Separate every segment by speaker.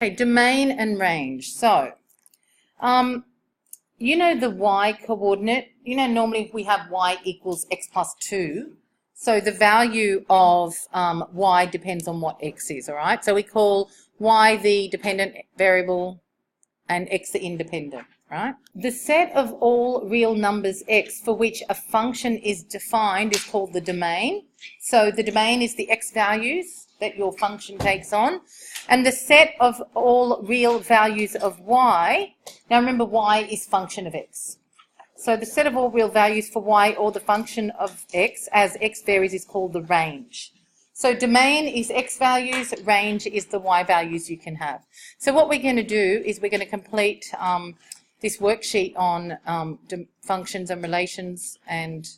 Speaker 1: Okay, domain and range. So, you know the y coordinate, normally we have y equals x plus 2. So the value of y depends on what x is, all right? So we call y the dependent variable and x the independent, right? The set of all real numbers x for which a function is defined is called the domain. So the domain is the x values that your function takes on, and the set of all real values of y, now remember y is function of x. So the set of all real values for y or the function of x as x varies is called the range. So domain is x values, range is the y values you can have. So what we're going to do is we're going to complete this worksheet on functions and relations, and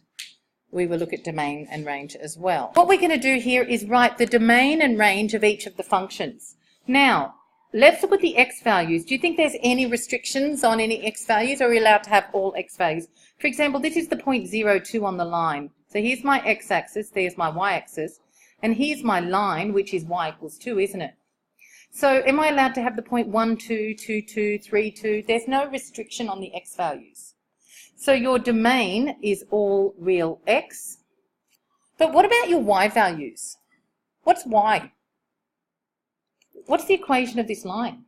Speaker 1: we will look at domain and range as well. What we're going to do here is write the domain and range of each of the functions. Now, let's look at the x values. Do you think there's any restrictions on any x values, or are we allowed to have all x values? For example, this is the point 0,2 on the line. So here's my x-axis, there's my y-axis, and here's my line, which is y equals 2, isn't it? So am I allowed to have the point 1, 2, 2, 2, 3, 2? There's no restriction on the x values. So your domain is all real x. But what about your y values? What's y? What's the equation of this line?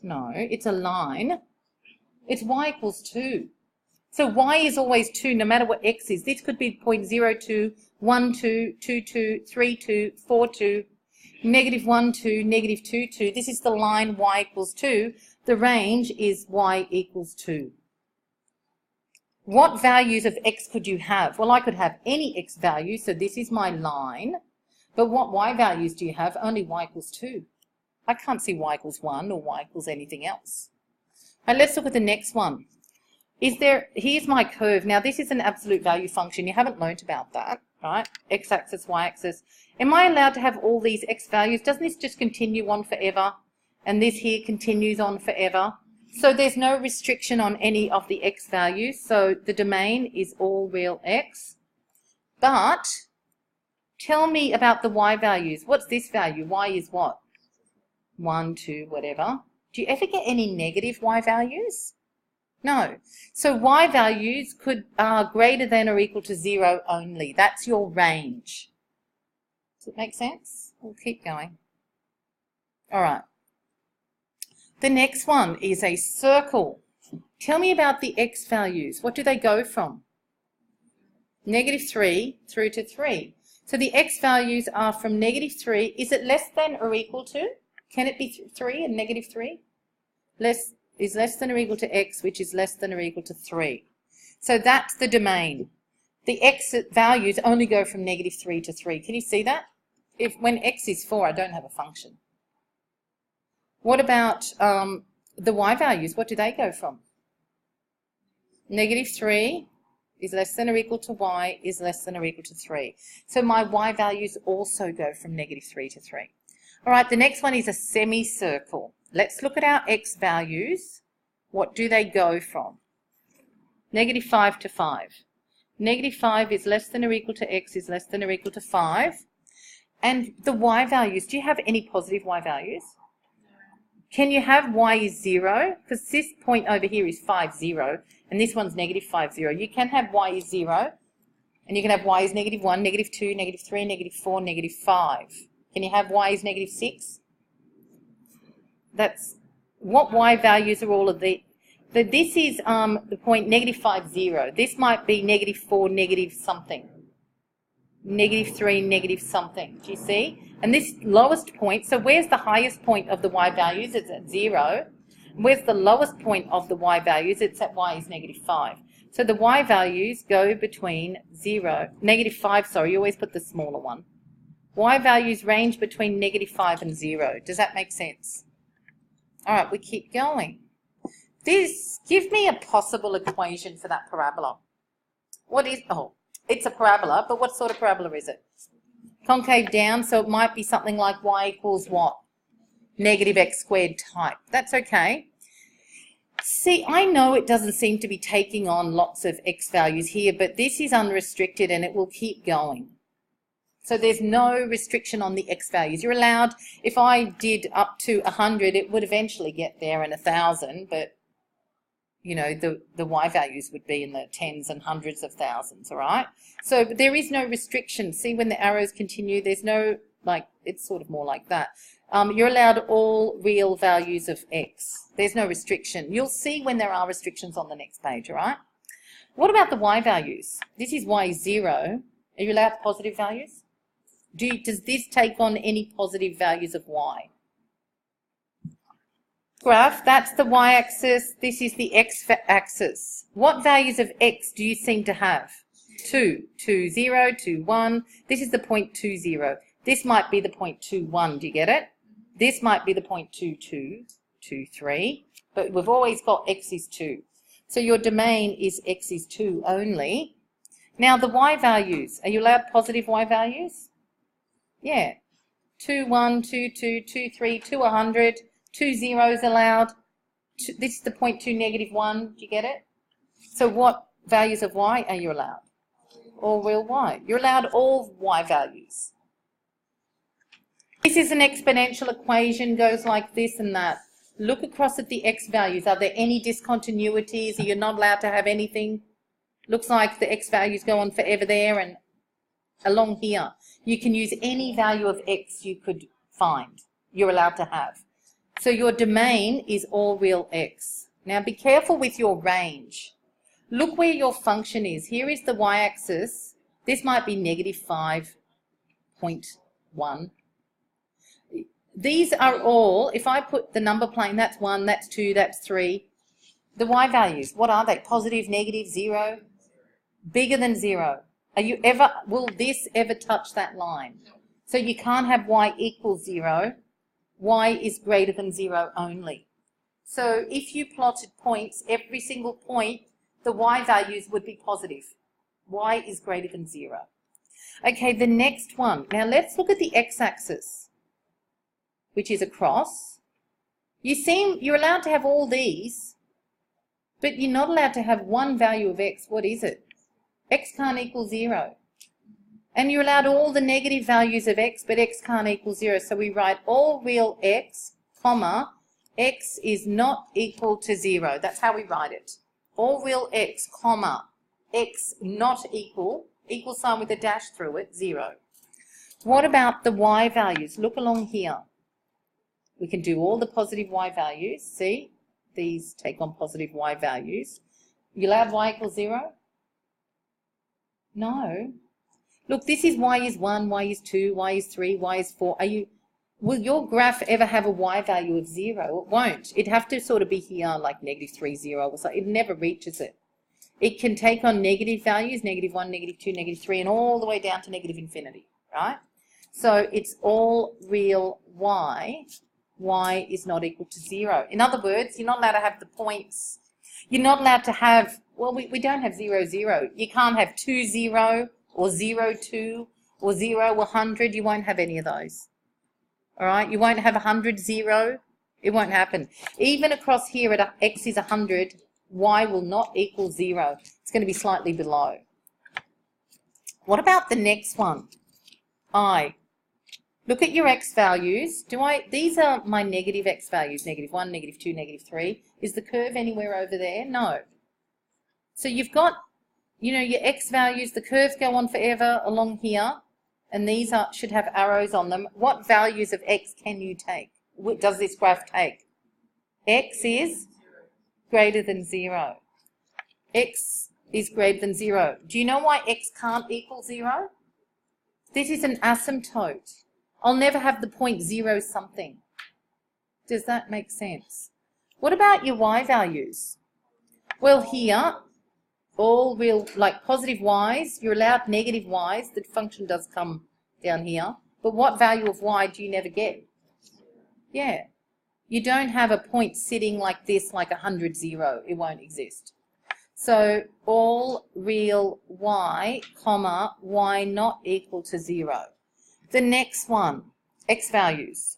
Speaker 1: No, it's a line. It's y equals 2. So y is always 2 no matter what x is. This could be 0.02, 1, 2, 2, 2, 3, 2, 4, 2, negative 1, 2, negative 2, 2. This is the line y equals 2. The range is y equals 2. What values of x could you have? Well, I could have any x value, so this is my line. But what y values do you have? Only y equals 2. I can't see y equals 1 or y equals anything else. Right, let's look at the next one. Here's my curve. Now, this is an absolute value function. You haven't learnt about that, right? X-axis, y-axis. Am I allowed to have all these x values? Doesn't this just continue on forever? And this here continues on forever. So there's no restriction on any of the x values. So the domain is all real x. But tell me about the y values. What's this value? Y is what? 1, 2, whatever. Do you ever get any negative y values? No. So y values are greater than or equal to 0 only. That's your range. Does it make sense? We'll keep going. All right. The next one is a circle. Tell me about the x values. What do they go from? Negative 3 through to 3. So the x values are from negative 3. Is it less than or equal to? Can it be 3 and negative 3? Is less than or equal to x, which is less than or equal to 3. So that's the domain. The x values only go from negative 3 to 3. Can you see that? When x is 4, I don't have a function. What about the y values? What do they go from? Negative 3 is less than or equal to y is less than or equal to 3. So my y values also go from negative 3 to 3. All right, the next one is a semicircle. Let's look at our x values. What do they go from? Negative 5 to 5. Negative 5 is less than or equal to x is less than or equal to 5. And the y values, do you have any positive y values? Can you have y is 0? Because this point over here is 5, 0, and this one's negative 5, 0. You can have y is 0, and you can have y is negative 1, negative 2, negative 3, negative 4, negative 5. Can you have y is negative 6? That's what y values are all of the. This is the point negative 5, 0. This might be negative 4, negative something. Negative 3, negative something. Do you see? And this lowest point, so where's the highest point of the y values? It's at 0. Where's the lowest point of the y values? It's at y is negative 5. So the y values go between negative 5, sorry, you always put the smaller one. Y values range between negative 5 and 0. Does that make sense? All right, we keep going. Give me a possible equation for that parabola. It's a parabola, but what sort of parabola is it? Concave down, so it might be something like y equals what? Negative x squared type. That's okay. See, I know it doesn't seem to be taking on lots of x values here, but this is unrestricted and it will keep going. So there's no restriction on the x values. You're allowed, if I did up to 100, it would eventually get there, and 1,000, but you know, the y values would be in the tens and hundreds of thousands, all right? So there is no restriction. See, when the arrows continue, there's no, like, it's sort of more like that. You're allowed all real values of x. There's no restriction. You'll see when there are restrictions on the next page, all right? What about the y values? This is y is 0. Are you allowed positive values? Does this take on any positive values of y? Graph, that's the y-axis, this is the x-axis. What values of x do you seem to have? 2, 2, 0, 2, 1. This is the point 2, 0. This might be the point 2, 1, do you get it? This might be the point 2, 2, 2, 3. But we've always got x is 2. So your domain is x is 2 only. Now the y values, are you allowed positive y values? Yeah. 2, 1, 2, 2, 2, 3, 2, 100. 2 zeros allowed. This is the point 2, negative 1. Do you get it? So what values of y are you allowed? All real y. You're allowed all y values. This is an exponential equation, goes like this and that. Look across at the x values. Are there any discontinuities? Are you not allowed to have anything? Looks like the x values go on forever there, and along here. You can use any value of x you could find. You're allowed to have. So your domain is all real x. Now be careful with your range. Look where your function is. Here is the y-axis. This might be negative 5.1. These are all, if I put the number plane, that's 1, that's 2, that's 3. The y values, what are they? Positive, negative, 0? Bigger than 0. Will this ever touch that line? So you can't have y equals 0. Y is greater than 0 only. So if you plotted points, every single point, the y values would be positive. Y is greater than 0. Okay, the next one. Now let's look at the x-axis, which is across. You're allowed to have all these, but you're not allowed to have one value of x. What is it? X can't equal 0. And you're allowed all the negative values of x, but x can't equal 0. So we write all real x, comma, x is not equal to 0. That's how we write it. All real x, comma, x not equal sign with a dash through it, 0. What about the y values? Look along here. We can do all the positive y values. See? These take on positive y values. You allowed y equals 0? No. Look, this is y is 1, y is 2, y is 3, y is 4. Will your graph ever have a y value of 0? It won't. It'd have to sort of be here like negative 3, 0 or something. It never reaches it. It can take on negative values, negative 1, negative 2, negative 3, and all the way down to negative infinity, right? So it's all real y. Y is not equal to 0. In other words, you're not allowed to have the points. You're not allowed to have, well, we don't have 0, 0. You can't have 2, 0. Or 0, 2, or 0, 100, you won't have any of those. All right, you won't have 100, 0. It won't happen. Even across here at x is 100, y will not equal 0. It's going to be slightly below. What about the next one? I. Look at your x values. These are my negative x values, negative 1, negative 2, negative 3. Is the curve anywhere over there? No. So you've got, you know, your x values, the curves go on forever along here, and these should have arrows on them. What values of x can you take? What does this graph take? X is greater than 0. X is greater than 0. Do you know why x can't equal 0? This is an asymptote. I'll never have the point 0 something. Does that make sense? What about your y values? Well, here, all real, like positive y's, you're allowed negative y's. The function does come down here. But what value of y do you never get? Yeah. You don't have a point sitting like this, like 100, 0. It won't exist. So all real y, comma, y not equal to 0. The next one, x values.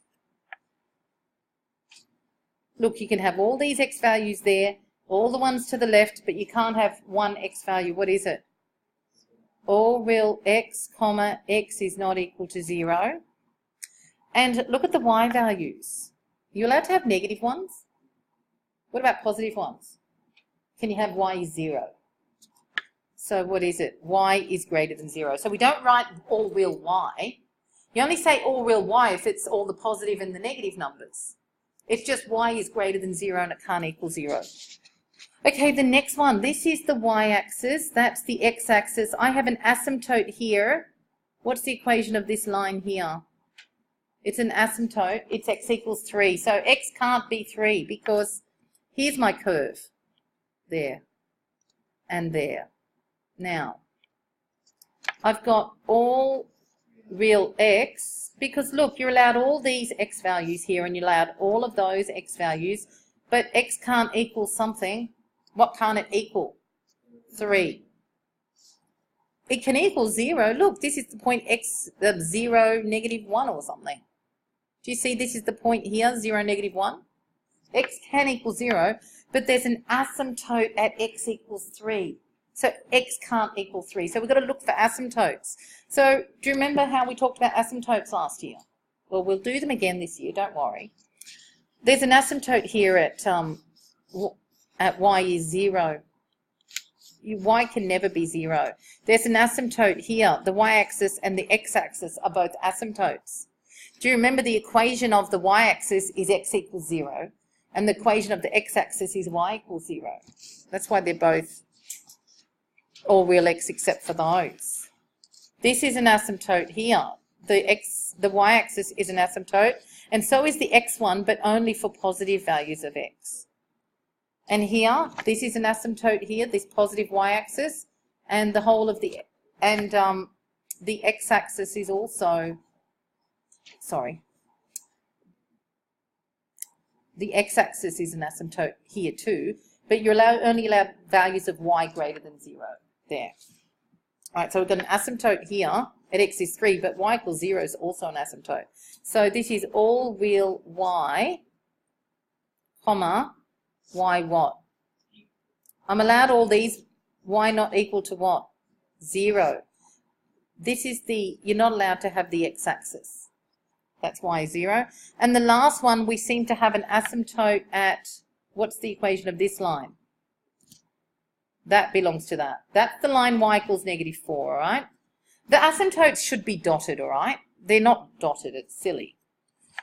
Speaker 1: Look, you can have all these x values there, all the ones to the left, but you can't have one x value. What is it? all real x, comma, x is not equal to 0. And look at the y values. You're allowed to have negative ones. What about positive ones? Can you have y is 0? So what is it? Y is greater than 0. So we don't write all real y. You only say all real y if it's all the positive and the negative numbers. It's just y is greater than 0 and it can't equal 0. Okay, the next one. This is the y-axis. That's the x-axis. I have an asymptote here. What's the equation of this line here? It's an asymptote. It's x equals 3. So x can't be 3 because here's my curve. There and there. Now, I've got all real x because look, you're allowed all these x values here and you're allowed all of those x values, but x can't equal something. What can't it equal? 3. It can equal 0. Look, this is the point x of 0, negative 1 or something. Do you see this is the point here, 0, negative 1? X can equal 0, but there's an asymptote at x equals 3. So x can't equal 3. So we've got to look for asymptotes. So do you remember how we talked about asymptotes last year? Well, we'll do them again this year, don't worry. There's an asymptote here at y is 0. Y can never be 0. There's an asymptote here. The y-axis and the x-axis are both asymptotes. Do you remember the equation of the y-axis is x equals 0, and the equation of the x-axis is y equals 0. That's why they're both all real x except for those. This is an asymptote here. The y-axis is an asymptote, and so is the x one, but only for positive values of x. And here, this is an asymptote here, this positive y-axis, and the whole of the x-axis is also, the x-axis is an asymptote here too, but you're only allowed values of y greater than 0 there. All right, so we've got an asymptote here at x is 3, but y equals 0 is also an asymptote. So this is all real y, comma, y what? I'm allowed all these, y not equal to what? 0. This is you're not allowed to have the x-axis. That's y is 0. And the last one, we seem to have an asymptote at, what's the equation of this line? That belongs to that. That's the line y equals negative 4, all right? The asymptotes should be dotted, all right? They're not dotted, it's silly.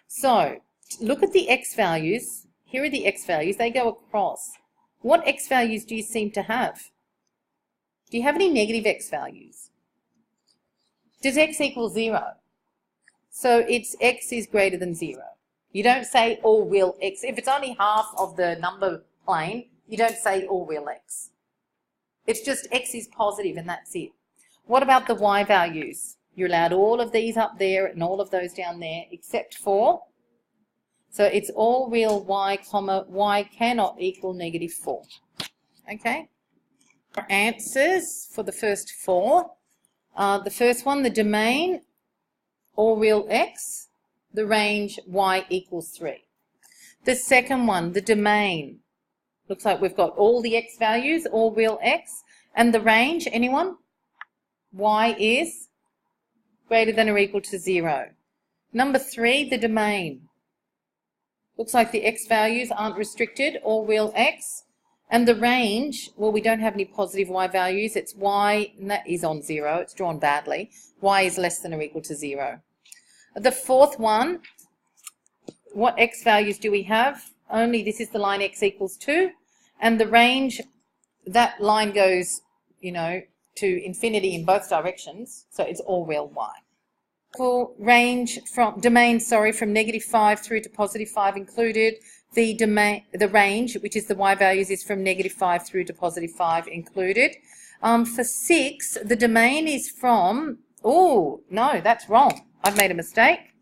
Speaker 1: So, look at the x values. Here are the x values. They go across. What x values do you seem to have? Do you have any negative x values? Does x equal 0? So it's x is greater than 0. You don't say all real x. If it's only half of the number plane, you don't say all real x. It's just x is positive and that's it. What about the y values? You're allowed all of these up there and all of those down there except for, so it's all real y, comma, y cannot equal negative 4. Okay? Our answers for the first 4. The first one, the domain, all real x, the range y equals 3. The second one, the domain, looks like we've got all the x values, all real x, and the range, anyone? Y is greater than or equal to 0. Number 3, the domain. Looks like the x values aren't restricted, all real x. And the range, well, we don't have any positive y values. It's y, and that is on 0. It's drawn badly. Y is less than or equal to 0. The fourth one, what x values do we have? Only this is the line x equals 2. And the range, that line goes, you know, to infinity in both directions. So it's all real y. Range from domain, from negative 5 through to positive 5 included. The range, which is the y values, is from negative 5 through to positive 5 included. For 6, the domain is from, oh, no, that's wrong. I've made a mistake.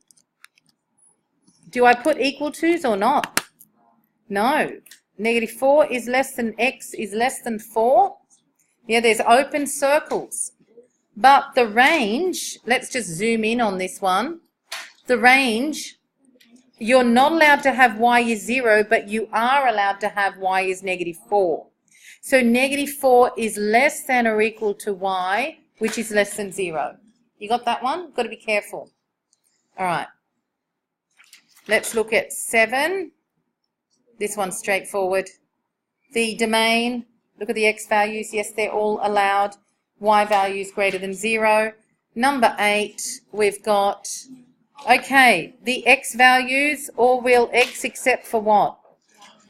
Speaker 1: Do I put equal to's or not? No. Negative 4 is less than x is less than 4. Yeah, there's open circles. But the range, let's just zoom in on this one. The range, you're not allowed to have y is 0, but you are allowed to have y is negative 4. So negative 4 is less than or equal to y which is less than 0. You got that one? Got to be careful. All right. Let's look at 7. This one's straightforward. The domain, look at the x values. Yes, they're all allowed. Y values greater than 0. Number 8, we've got, okay, the x values, all real x except for what?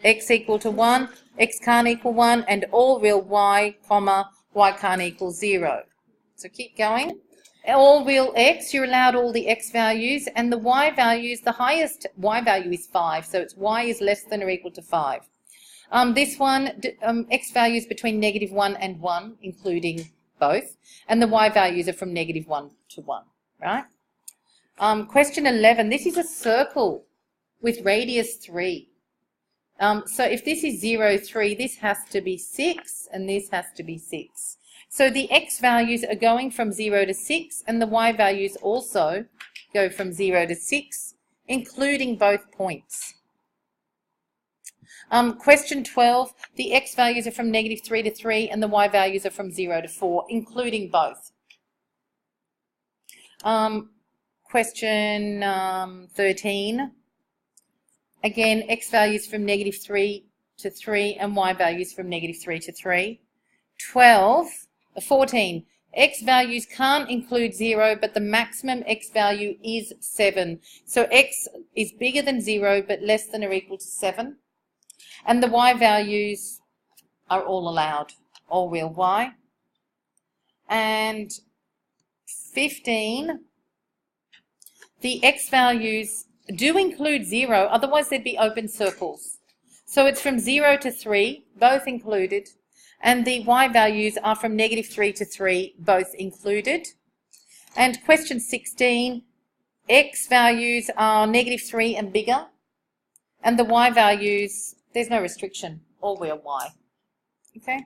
Speaker 1: X equal to 1, x can't equal 1, and all real y, comma, y can't equal 0. So keep going. All real x, you're allowed all the x values, and the y values, the highest y value is 5, so it's y is less than or equal to 5. This one, x values between -1 and 1, including both, and the y values are from -1 to 1, right? Question 11, this is a circle with radius 3. So if this is 0, 3, this has to be 6, and this has to be 6. So the x values are going from 0 to 6, and the y values also go from 0 to 6, including both points. Question 12, the x values are from -3 to 3, and the y values are from 0 to 4, including both. Question 13, again, x values from -3 to 3, and y values from -3 to 3. 14, x values can't include 0, but the maximum x value is 7. So x is bigger than 0, but less than or equal to 7. And the y values are all allowed, all real y. And 15, the x values do include 0, otherwise there'd be open circles. So it's from 0 to 3, both included. And the y values are from -3 to 3, both included. And question 16, x values are -3 and bigger, and the y values, there's no restriction, all real y. Okay?